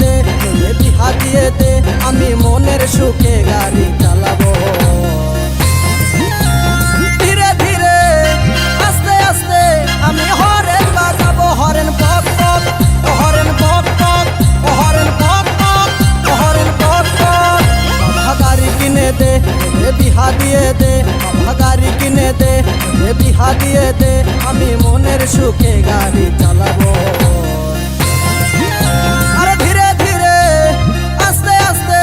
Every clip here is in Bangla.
দে, বিহা দিয়ে দে, আমি মনের সুখে গাড়ি চালাবো। ধীরে ধীরে আস্তে আস্তে আমি হরেন বাজাবো, হরেন পক পক, হরেন পক পক, হরেন পক পক, হরেন পক পক। বাবা গাড়ি কিনে দে, বিহা দিয়ে দে, বাবা গাড়ি কিনে দে, বিহা দিয়ে দে, আমি মনের সুখে গাড়ি চালাবো। আরে ধীরে ধীরে আস্তে আস্তে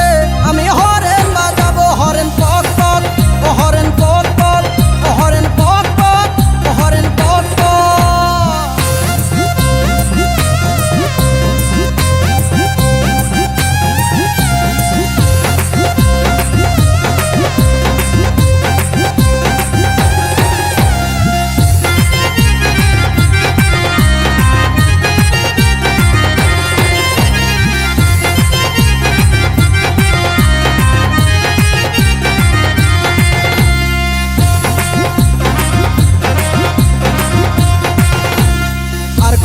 আমি হরেন বাজাবো, হরেন পক পক, হরেন পক পক, হরেন পক পক, হরেন পক পক।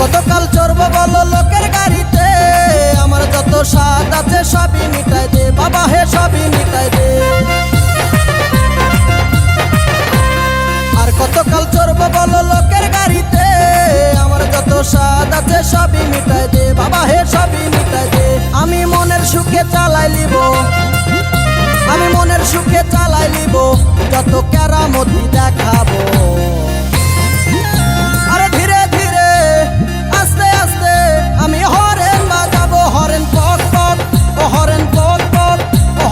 কতকাল চড়বো বলো লোকের গাড়িতে, আমার যত স্বাদ আছে সবই মিটাই দে বাবা, হে সবই মিটাই দে। আর কতকাল চড়বো বলো লোকের গাড়িতে, আমার যত স্বাদ আছে সবই মিটাই দে বাবা, হে সবই মিটাই দে। আমি মনের সুখে চালাই লিব, আমি মনের সুখে চালাই লিব, যত কেরামতি দেখাবো। আরে ধীরে ধীরে আস্তে আস্তে আমি হরেন বাজাবো, হরেন পক পক, হরেন পক পক,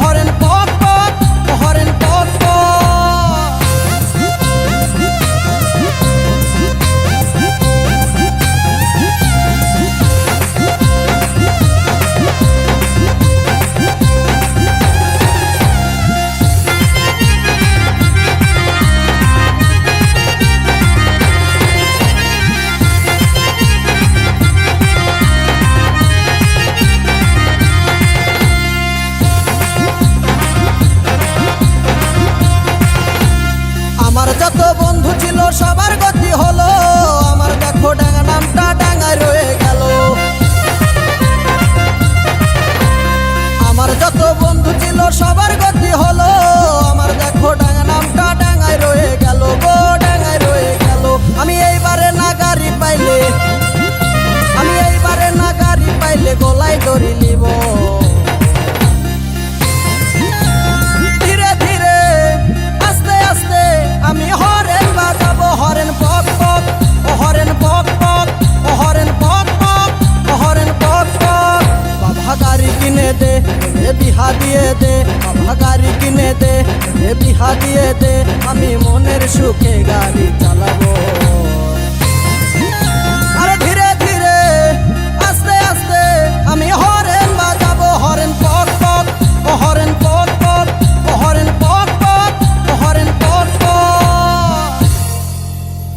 হরেন পক পক, হরেন পক পক। আমার যত বন্ধু ছিল সবার গতি হলো, আমার দেখো ডাঙ্গা নামটা ডাঙ্গায় রয়ে গেল। আমার যত বন্ধু ছিল সবার গতি হলো, আমার দেখো ডাঙ্গা নামটা ডাঙ্গায় রয়ে গেল গো, ডাঙ্গায় রয়ে গেল। আমি এইবারে না গাড়ি পাইলে, আমি এইবারে না গাড়ি পাইলে গলায় দড়ি নিব। ধীরে ধীরে আস্তে আস্তে আমি হরেন বাজাবো, হরেন পক পক, হরেন পক পক, হরেন পক পক, হরেন পক পক। বাবা গাড়ি কিনে দে, বিহা দিয়ে দে, বাবা গাড়ি কিনে দে, বিহা দিয়ে দে, আমি মনের সুখে